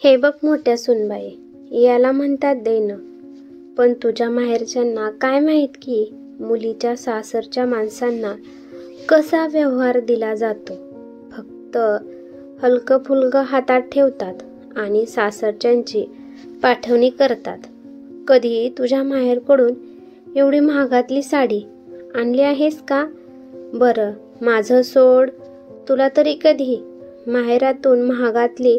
हे बघ मोठ्या सुनबाई, याला म्हणतात देणं. पण तुझ्या माहेरच्यांना काय माहीत की मुलीच्या सासरच्या माणसांना कसा व्यवहार दिला जातो. फक्त हलकं फुलकं हातात ठेवतात आणि सासरच्यांची पाठवणी करतात. कधी तुझ्या माहेरकडून एवढी महागातली साडी आणली आहेस का? बरं माझं सोड, तुला तरी कधी माहेरातून महागातली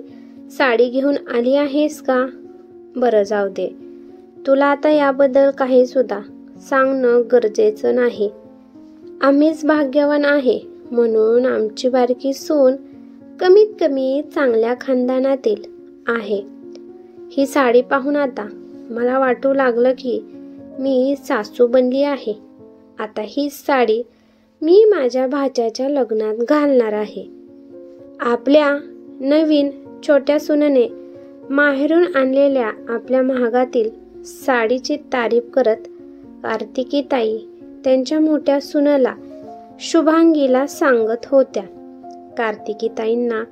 साडी घेऊन आली आहेस का? बरं जाऊ दे, तुला आता याबद्दल काही सुद्धा सांगणं गरजेचं नाही. आम्हीच भाग्यवान आहे म्हणून आमची बारकी सून कमीत कमी चांगल्या खानदानातील आहे. ही साडी पाहून आता मला वाटू लागलं की मी सासू बनली आहे. आता ही साडी मी माझ्या भाच्याच्या लग्नात घालणार आहे. आपल्या नवीन छोट्या सुनेने माहेरून आणलेल्या आपल्या महागातील साडीची तारीफ करत कार्तिकी ताई त्यांच्या मोठ्या सुनेला शुभांगीला सांगत होत्या. कार्तिकी ताईंना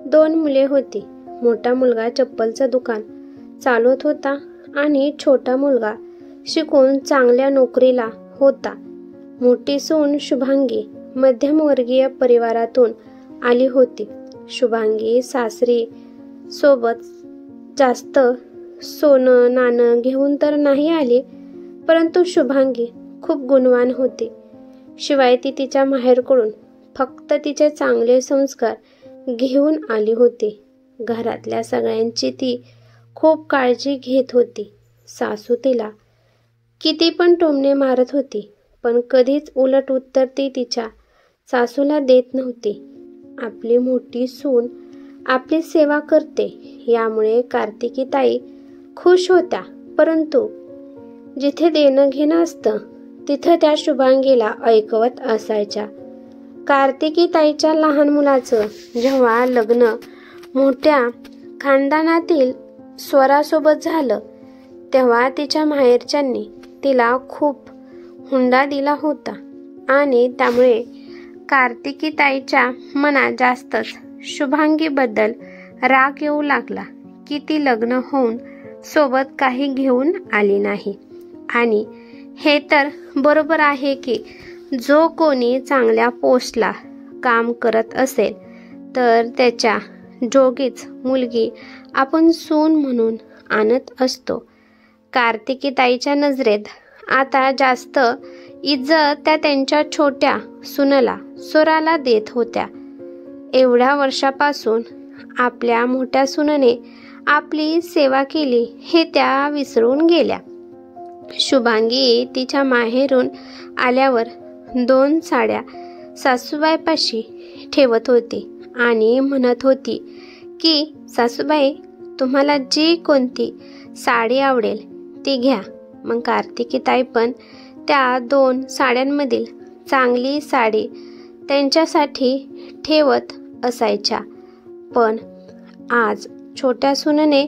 2 मुले होती. मोठा मुलगा चप्पलचं दुकान चालवत होता आणि छोटा मुलगा शिकून चांगल्या नोकरीला होता. मोठी सून शुभांगी मध्यमवर्गीय परिवारातून आली होती. शुभांगी सासरी सोबत जास्त सोनं नाणं घेऊन तर नाही आली, परंतु शुभांगी खूप गुणवान होती. शिवाय ती तिच्या माहेरकडून फक्त तिचे चांगले संस्कार घेऊन आली होती. घरातल्या सगळ्यांची ती खूप काळजी घेत होती. सासू तिला किती पण टोमणे मारत होती, पण कधीच उलट उत्तर ती तिच्या सासूला देत नव्हती. आपली मोठी सून आपली सेवा करते यामुळे कार्तिकी ताई खुश होत्या, परंतु जिथे देणं घेणं असतं तिथं त्या शुभांगीला ऐकवत असायच्या. कार्तिकी ताईच्या लहान मुलाचं जेव्हा लग्न मोठ्या खानदानातील स्वरासोबत झालं तेव्हा तिच्या माहेरच्यांनी तिला खूप हुंडा दिला होता आणि त्यामुळे कार्तिकी ताईच्या मनात जास्तच शुभांगीबद्दल राग येऊ लागला की ती लग्न होऊन सोबत काही घेऊन आली नाही. आणि हे तर बरोबर आहे की जो कोणी चांगल्या पोस्टला काम करत असेल तर त्याच्या जोगीच मुलगी आपण सून म्हणून आणत असतो. कार्तिकी ताईच्या नजरेत आता जास्त इज्जत त्या त्यांच्या छोट्या सुनेला स्वराला देत होत्या. एवढ्या वर्षापासून आपल्या मोठ्या सुनेने आपली सेवा केली हे त्या विसरून गेल्या. शुभांगी तिच्या माहेरून आल्यावर 2 साड्या सासूबाईपाशी ठेवत होती आणि म्हणत होती की सासूबाई, तुम्हाला जी कोणती साडी आवडेल ती घ्या. मग कार्तिकी ताई पण त्या 2 साड्यांमधील चांगली साडी त्यांच्यासाठी ठेवत असायच्या. पण आज छोट्या सुनेने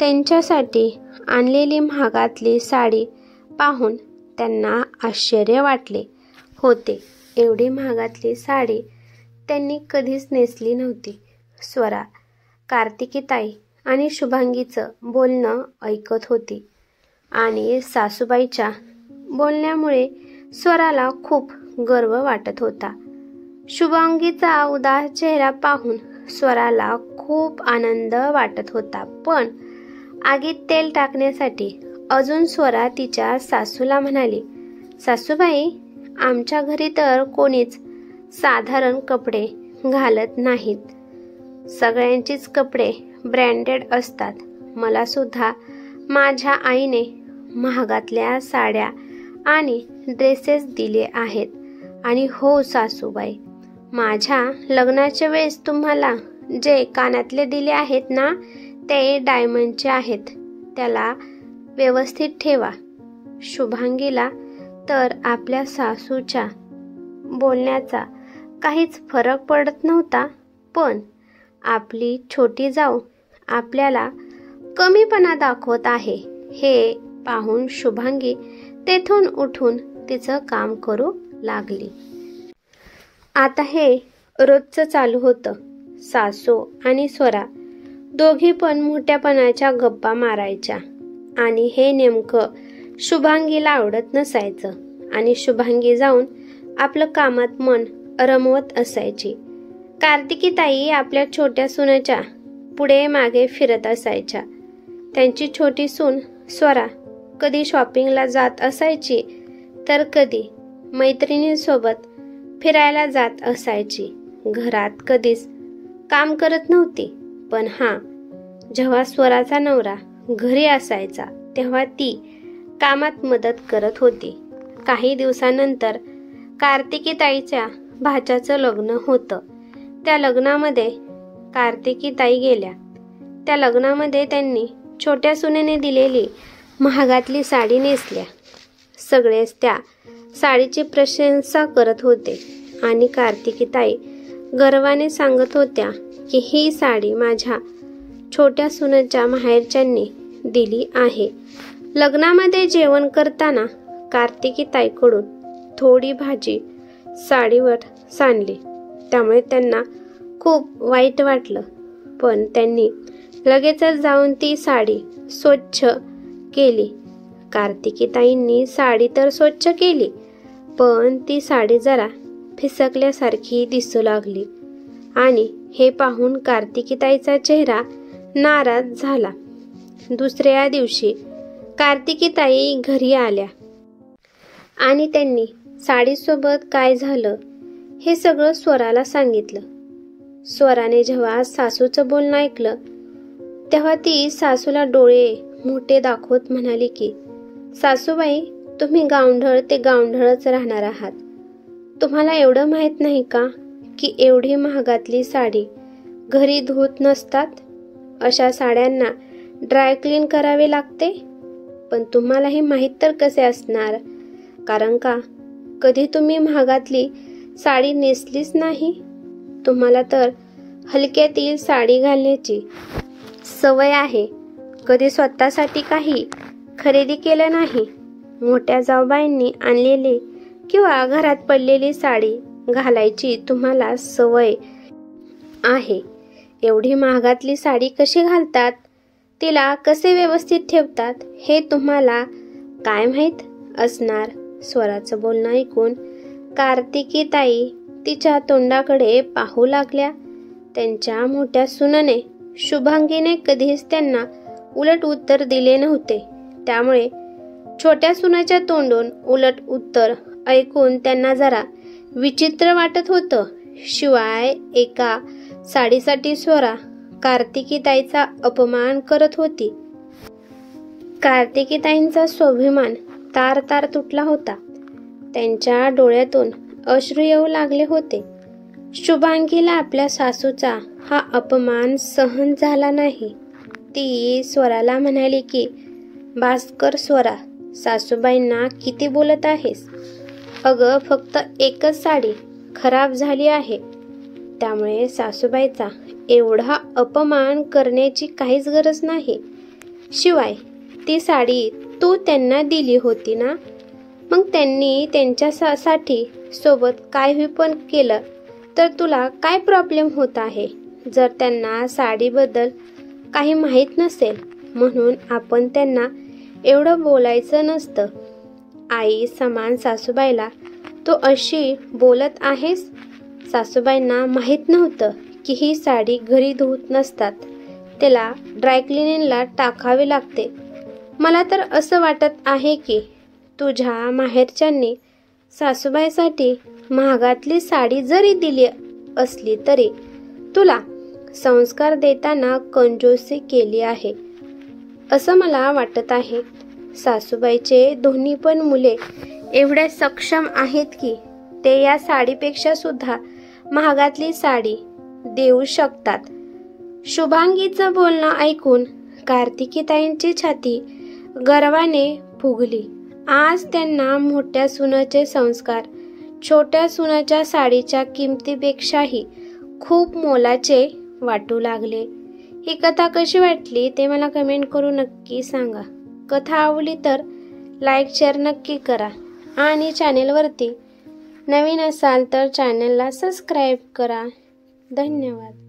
त्यांच्यासाठी आणलेली महागातली साडी पाहून त्यांना आश्चर्य वाटले होते. एवढी महागातली साडी त्यांनी कधीच नेसली नव्हती. स्वरा कार्तिकी ताई आणि शुभांगीचं बोलणं ऐकत होती आणि सासूबाईच्या बोलण्यामुळे स्वराला खूप गर्व वाटत होता. शुभांगीचा उदास चेहरा पाहून स्वराला खूप आनंद वाटत होता. पण आगीत तेल टाकण्यासाठी अजून स्वरा तिच्या सासूला म्हणाली, सासूबाई, आमच्या घरी तर कोणीच साधारण कपडे घालत नाहीत. सगळ्यांचीच कपडे ब्रँडेड असतात. मला सुद्धा माझ्या आईने महागातल्या साड्या आणि ड्रेसेस दिले आहेत. आणि हो सासूबाई, माझ्या लग्नाच्या वेळेस तुम्हाला जे कानातले दिले आहेत ना ते डायमंडचे आहेत. त्याला व्यवस्थित ठेवा. शुभांगीला तर आपल्या सासूच्या बोलण्याचा काहीच फरक पडत नव्हता, पण आपली छोटी जाऊ आपल्याला कमीपणा दाखवत आहे हे पाहून शुभांगी तेथून उठून तिचं काम करू लागली. आता हे रोजचं चालू होतं. सासू आणि स्वरा दोघी पण मोठ्यापणाच्या गप्पा मारायच्या आणि हे नेमकं शुभांगीला आवडत नसायचं आणि शुभांगी जाऊन आपलं कामात मन रमवत असायची. कार्तिकीताई आपल्या छोट्या सुनेच्या पुढे मागे फिरत असायच्या. त्यांची छोटी सून स्वरा कधी शॉपिंगला जात असायची तर कधी मैत्रिणींसोबत फिरायला जात असायची. घरात कधीच काम करत नव्हती, पण जेव्हा स्वराचा नवरा घरी असायचा तेव्हा ती कामात मदत करत होती. काही दिवसानंतर कार्तिकीताईच्या भाच्याचं लग्न होतं. त्या लग्नामध्ये कार्तिकीताई गेल्या. त्या लग्नामध्ये त्यांनी छोट्या सुनेने दिलेली महागातली साडी नेसल्या. सगळेच त्या साडीची प्रशंसा करत होते आणि कार्तिकीताई गर्वाने सांगत होत्या की ही साडी माझ्या छोट्या सुनेच्या माहेरच्यांनी दिली आहे. लग्नामध्ये जेवण करताना कार्तिकीताईकडून थोडी भाजी साडीवर सांडली. त्यामुळे त्यांना खूप वाईट वाटलं, पण त्यांनी लगेचच जाऊन ती साडी स्वच्छ केली. कार्तिकीताईंनी साडी तर स्वच्छ केली, पण ती साडी जरा फिसकल्यासारखी दिसू लागली आणि हे पाहून कार्तिकीताईचा चेहरा नाराज झाला. दुसऱ्या दिवशी कार्तिकीताई घरी आल्या आणि त्यांनी साडीसोबत काय झालं हे सगळं स्वराला सांगितलं. स्वराने जेव्हा सासूचं बोलणं ऐकलं तेव्हा ती सासूला डोळे मोठे दाखवत म्हणाली की सासूबाई, तुम्ही गावंढळ ते गावंढळच राहणार आहात. तुम्हाला एवढं माहीत नाही का की एवढी महागातली साडी घरी धुत नसतात. अशा साड्यांना ड्राय क्लीन करावे लागते. पण तुम्हाला हे माहीत तर कसे असणार, कारण का कधी तुम्ही महागातली साडी नेसलीच नाही. तुम्हाला तर हलक्यातील साडी घालण्याची सवय आहे. कधी स्वतःसाठी काही खरेदी केलं नाही. मोठ्या जाऊबाईंनी आणलेली किंवा घरात पडलेली साडी घालायची तुम्हाला सवय आहे. एवढी महागातली साडी कशी घालतात, तिला कसे व्यवस्थित ठेवतात हे तुम्हाला काय माहीत असणार. स्वराचं बोलणं ऐकून कार्तिकीताई तिच्या तोंडाकडे पाहू लागल्या. त्यांच्या मोठ्या सुनेने शुभांगीने कधीच त्यांना उलट उत्तर दिले नव्हते. त्यामुळे छोट्या सुनेच्या तोंडून उलट उत्तर ऐकून त्यांना जरा विचित्र वाटत होतं. शिवाय एका साडीसाठी स्वरा कार्तिकीताईचा अपमान करत होती. कार्तिकीताईंचा स्वाभिमान तार तार तुटला होता. त्यांच्या डोळ्यातून अश्रू येऊ लागले होते. शुभांगीला आपल्या सासूचा हा अपमान सहन झाला नाही. ती स्वराला म्हणाली की भास्कर स्वरा, सासूबाईंना किती बोलत आहेस. अगं फक्त एकच साडी खराब झाली आहे, त्यामुळे सासूबाईचा एवढा अपमान करण्याची काहीच गरज नाही. शिवाय ती साडी तू त्यांना दिली होती ना, मग त्यांनी त्यांच्यासाठी सोबत काही पण केलं तर तुला काय प्रॉब्लेम होत आहे. जर त्यांना साडीबद्दल काही माहीत नसेल म्हणून आपण त्यांना एवढं बोलायचं नसतं. आई समान सासूबाईला तू अशी बोलत आहेस. सासूबाईंना माहीत नव्हतं की ही साडी घरी धुत नसतात, त्याला ड्रायक्लिनिंगला टाकावे लागते. मला तर असं वाटत आहे की तुझ्या माहेरच्यांनी सासूबाईसाठी महागातली साडी जरी दिली असली तरी तुला संस्कार देताना कंजूसी केली आहे असं मला वाटत आहे. सासूबाईचे दोन्ही पण मुले एवढे सक्षम आहेत की ते या साडीपेक्षा सुद्धा महागातली साडी देऊ शकतात. शुभांगीचं बोलणं ऐकून कार्तिकीताईंची छाती गर्वाने फुगली. आज त्यांना मोठ्या सुनेचे संस्कार छोट्या सुनेच्या साडीच्या किमतीपेक्षाही खूप मोलाचे वाटू लागले. ही कथा कशी वाटली ते मला कमेंट करून नक्की सांगा. कथा आवडली तर लाईक शेअर नक्की करा आणि चॅनेलवरती नवीन असाल तर चॅनेलला सबस्क्राईब करा. धन्यवाद.